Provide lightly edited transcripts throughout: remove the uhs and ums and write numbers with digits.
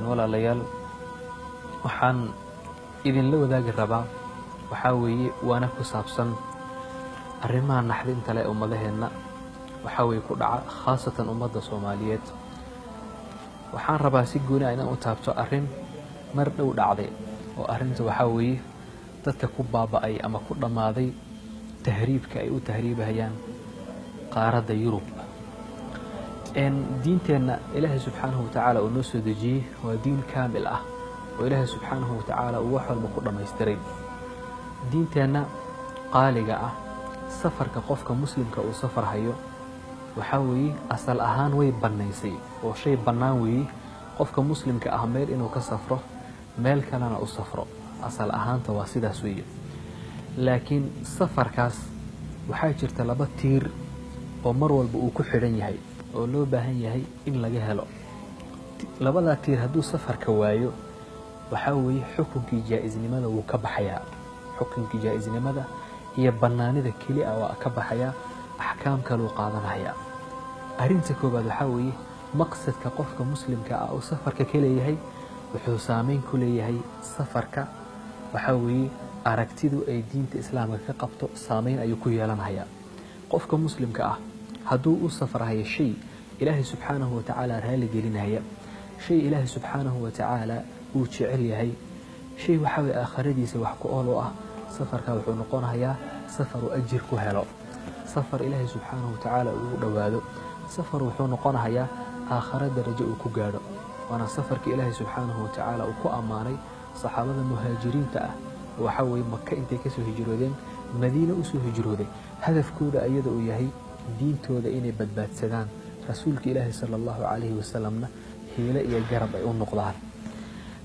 walaalayaal waxaan idinla wadaagi rabaa waxaa weeye waana ku saabsan arrimaha naxdinta leh ummadaheena waxaa weeye ku dhaca khaasatan ummadda Soomaaliyeed. waxaan rabaa si gooni ah inaan u taabto arrin mar dhow dhacday oo arrinta waxaa weeye dadka ku baaba'ay ama ku dhammaaday tahriibka ay u tahriibahayaan qaaradda Yurub. diinteenna Ilaahay subxaanahu watacaala uu noo soo dejiyey waa diin kaamil ah oo Ilaahay subxaanahu watacaala uu wax walba ku dhammaystiray. diinteenna qaaliga ah safarka qofka muslimka uu safar hayo waxaa weeye asal ahaan way bannaysay oo shay bannaan weeye qofka muslimka ah meel inuu ka safro meel kalena u safro asal ahaanta waa sidaas weeye. laakiin safarkaas waxaa jirta laba tiir oo mar walba uu ku xidhan yahay oo loo baahan yahay in laga helo. labadaa tiir hadduu safarka waayo waxaa weeye xukunkii jaa-isnimada wuu ka baxayaa. xukunkii jaa-isnimada iyo bannaanida keli ah waa ka baxayaa, axkaam kaluu qaadanayaa. arrinta koowaad waxaa weeye maqsadka qofka muslimka ah oo safarka ka leeyahay wuxuu saameyn ku leeyahay safarka. waxaa weeye aragtidu ay diinta islaamka ka qabto saameyn ayuu ku yeelanayaa. qofka muslimka ah hadduu u safrahayo shay ilaahay subxaanahu watacaala raali gelinaya, shay ilaahay subxaanahu watacaala uu jecel yahay, shay waxaa weeye aakhiradiisa wax ku ool u ah, safarka wuxuu noqonayaa safar uu ajir ku helo, safar ilaahay subxaanahu watacaala ugu dhowaado, safar wuxuu noqonayaa aakhira darajo uu ku gaadho. waana safarka ilaahay subxaanahu watacaala uu ku ammaanay saxaabada muhaajiriinta ah oo waxaa weeye maka intay kasoo hijroodeen madiina usoo hijrooday hadafkooda ayada uu yahay diintooda inay badbaadsadaan, rasuulka ilaahay sala allahu calayhi wasalamna hiile iyo garab ay u noqdaan.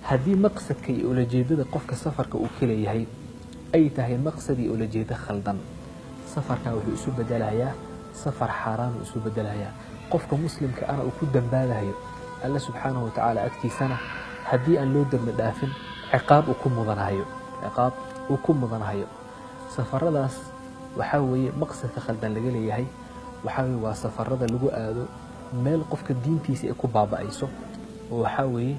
haddii maqsadka iyo ulajeedada qofka safarka uu ka leeyahay ay tahay maqsad iyo ulajeedo khaldan, safarkaa wuxuu isu bedelayaa safar xaaraan uu isu bedelayaa. qofka muslimka ana uu ku dambaabayo alla subxaanahu watacaala agtiisana haddii aan loo dambi dhaafin ciqaab uu ku mudanahayo. safaradaas waxaa weeye maqsadka khaldan laga leeyahay waxaa weeye waa safarada lagu aado meel qofka diintiisa ay ku baaba'ayso oo waxaa weeye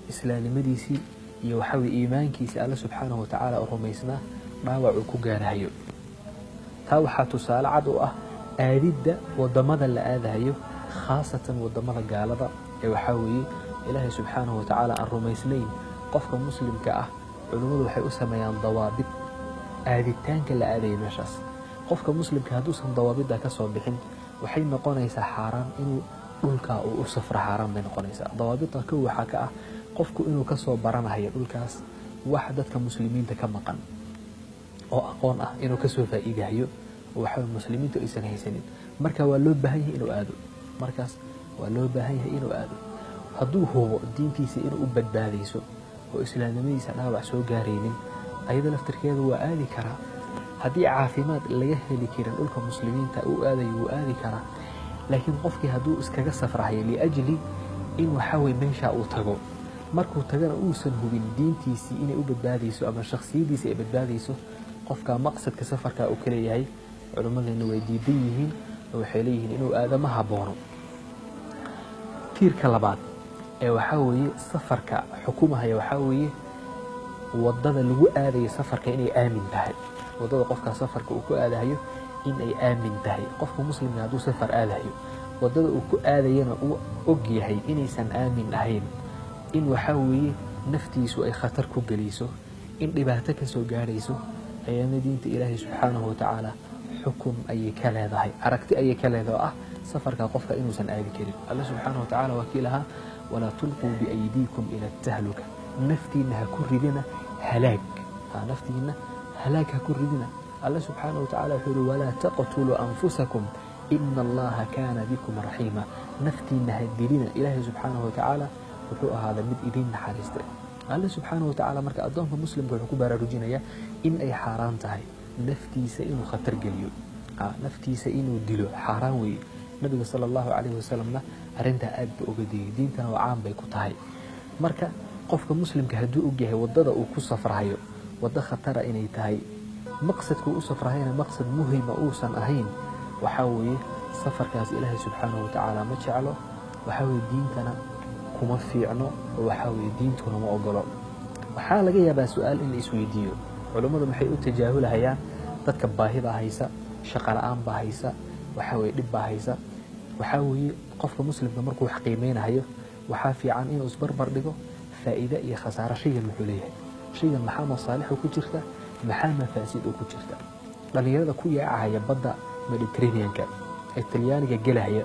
islaamnimadiisii iyo waxaa weeye iimaankiisa alla subxaanahu watacaala oo rumaysnaa dhaawac uu ku gaarahayo. taa waxaa tusaale cad u ah aadidda wadamada la aadahayo, khaasatan wadamada gaalada ee waxaa weeye ilaahay subxaanahu watacaala aan rumaysnayn. qofka muslimka ah culimmadu waxay u sameeyaan dawaabid aaditaanka la aadaya meeshaas. qofka muslimka hadduusan dawaabidda ka soo bixin waxay noqonaysaa xaaraan inuu dhulkaa uu u safro, xaaraan bay noqonaysaa. dawaabidda kow waxaa ka ah qofku inuu kasoo baranahayo dhulkaas wax dadka muslimiinta ka maqan oo aqoon ah inuu kasoo faa'iidahayo oo waxaa muslimiintu aysan haysanin. marka waa loo baahan yahay inuu aado, markaas waa loo baahan yahay inuu aado. hadduu hubo diintiisa inuu u badbaadayso oo islaamnimadiisa dhaawac soo gaaraynin ayada laftirkeeda waa aadi karaa. haddii caafimaad laga heli karin dhulka muslimiinta uu aadayo wuu aadi karaa. laakiin qofkii hadduu iskaga safrahayo liajli in waxaa weye meeshaa uu tago, markuu tagana uusan hubin diintiisii inay u badbaadayso ama shakhsiyadiisa ay badbaadayso, qofka maqsadka safarka uu ka leeyahay culimmadeena way diidan yihiin oo waxay leeyihiin inuu aado ma haboono. tiirka labaad ee waxaa weeye safarka xukumahaya waxaa weeye wadada lagu aadayo safarka inay aamin tahay. wadada qofka safarka uu ku aadayo inay aamin tahay. qofka muslimka hadduu safar aadayo wadada uu ku aadayana uu og yahay inaysan aamin ahayn, in waxaa weeye naftiisu ay khatar ku geliso, in dhibaato ka soo gaarayso, ayana diinta ilaahay subxaanahu watacaala xukun ayay ka leedahay, aragti ayay ka leedahay oo ah safarka qofka inuusan aadi karin. alla subxaanahu watacaala waa kii lahaa walaa tulquu biaydiikum ila tahluka, naftiina ha ku ridina halaag, naftiina halaag ha ku ridina. alla subxaanahu watacaala wuxuu yihi walaa taqtuluu anfusakum ina allaha kaana bikum raxiima, naftiina ha dilina, ilaahay subxaanahu watacaala wuxuu ahaaday mid idin naxariistay. alla subxaanahu watacaala marka addoonka muslimka wuxuu ku baraarujinayaa in ay xaaraan tahay naftiisa inuu khatar geliyo, naftiisa inuu dilo xaaraan weeye. nabiga sala allahu calayhi wasalamna arrintaa aad ba uga digay, diintana waa caan bay ku tahay. marka qofka muslimka hadduu og yahay wadada uu ku safrahayo waddo khatara inay tahay, maqsadka uu u safrahayna maqsad muhima uusan ahayn, waxaa weeye safarkaas ilaahay subxaanahu watacaala ma jeclo, waxaa weeye diintana kuma fiicno oo waxa weeye diintuna ma ogolo waxaa laga yaabaa su'aal in la isweydiiyo culimmadu maxay u tajaahulahayaan dadka baahida haysa shaqo la'aan baa haysa waxa weeye dhib baa haysa waxa weeye qofka muslimka markuu wax qiimeynayo waxaa fiican inuu isbarbar dhigo faa'iido iyo khasaaro shaygan muxuu leeyahay shaygan maxaa masaalixu ku jirta maxaa mafaasid ku jirta dhalinyarada ku yaacaya badda Mediterranean-ka ee Talyaaniga galaya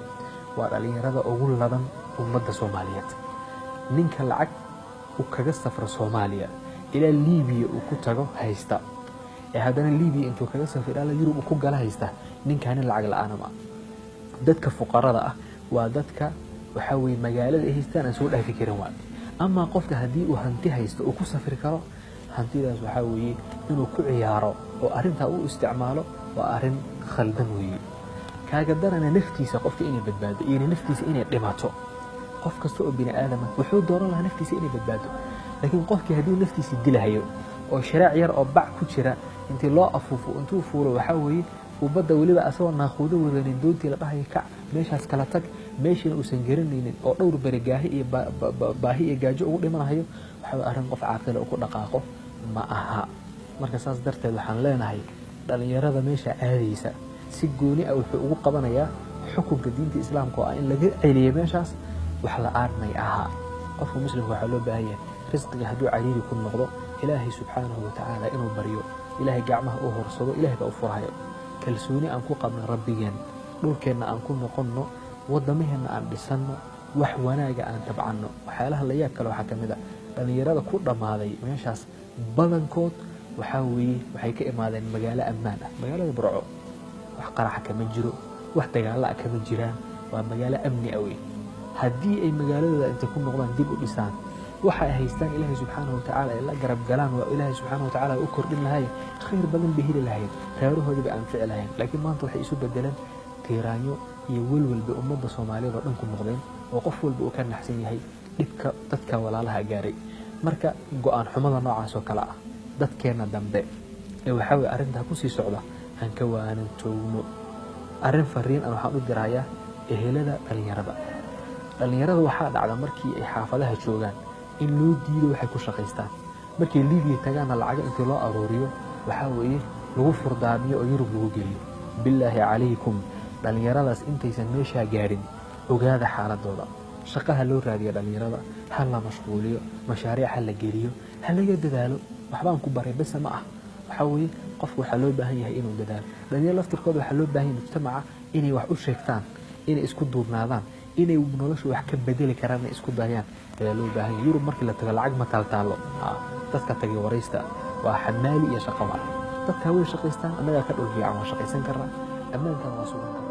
waa dhalinyarada ugu ladan ummadda Soomaaliyeed ninka lacag uu kaga safro Soomaaliya ilaa Liibiya uu ku tago haysta ee haddana Liibiya intuu kaga safro ilaa Yurub ku gala haysta ninkan lacag la'aan ma dadka fuqarada ah waa dadka waxa weeye magaalada ay haystaan aan soo dhaafi karin waa ama qofka hadii uu hanti haysto uu ku safri karo hantidaas waxa weeye inuu ku ciyaaro oo arinta uu isticmaalo waa arin khaldan weeye kaaga darana naftiisa qofka inay badbaado iyo naftiisa inay dhimato qof kasta oo bini aadam wuxuu dooran lahaa naftiisa inay badbaado laakiin qofkii hadii naftiisa dilahayo oo shariic yar oo bac ku jira intii loo afuufo intuu fuulo waxa weeye وبدا waliba asoo naaqoodo wadanin doontii la dhahay ka meeshaas kala tag meeshina uu san garanaynin oo dhowr barigaahi iyo baahi iyo gaajo ugu dhimanayo waxa arin qof caaqil ku dhaqaaqo ma aha marka saas darteed waxaan leenahay dhalinyarada meesha aadaysa si gooni ah wuxuu ugu qabanayaa xukunka diinta islaamka oo in laga celiyo meeshaas wax la aarnay aha qofka muslimka waxa loo baahan yahay risqiga haduu cariiri ku noqdo ilaahay subhanahu wa ta'ala inuu bariyo ilaahay gacmaha u horsado ilaahay baa u furayo kalsooni aan ku qabno rabbigeen dhulkeena aan ku noqonno wadamaheena aan dhisano wax wanaaga aan tabcano waxyaalaha la yaab kale waxa kamid ah dhalinyarada ku dhamaaday meeshaas badankood waxa weeye waxay ka imaadeen magaalo ammaan ah magaalada Burco wax qarax kama jiro wax dagaal ah kama jiraan waa magaalo amni ah weey hadii ay magaalada inta ku noqdaan dib u dhisaan waxa ay haystaan ilaahay subhanahu wa ta'ala ila garab galaan waa ilaahay subhanahu wa ta'ala u kordhin lahaay khayr badan bihili lahaay reerahooda aan ficlahayn laakiin maanta waxay isu bedelaan tiiraanyo iyo walwalba ummadda Soomaaliyeed oo dhan ku noqdeen oo qof walba uu ka naxsan yahay dhibka dadka walaalaha gaaray marka go'aan xumada noocaas oo kala ah dadkeena dambe ee waxa way arinta ku sii socda aan ka waanan toogno arin fariin aan waxaan u dirayaa ehelada dhalinyarada waxa dhacda markii ay xaafadaha joogan in loo diido waxay ku shaqeystaan markii Liibiya tagana lacag inta loo arooriyo waxa weeye lagu furdaamiyo oo Yurub lagu geliyo billahi alaykum dhalinyaradaas intaysan meesha gaarin ogaada xaaladooda shaqaha loo raadiyo dhalinyarada hal la mashquuliyo mashaariic hal la geliyo hal laga dadaalo waxbaan ku baray bas ma ah waxa weeye qofku waxa loo baahan yahay inuu dadaalo dhalinyarada laftirkooda waxa loo baahan yahay mujtamaca inay wax u sheegtaan inay isku duubnaadaan inay nolosha wax ka bedeli karaan isku dayaan loo baahan yahay Yurub markii la tago lacag ma taltaalo dadka tagay wareysta waa xamaali iyo shaqo dadka way shaqeystaan anaga ka dhul fiican waa shaqeysan karnaa ammaanka waa sugan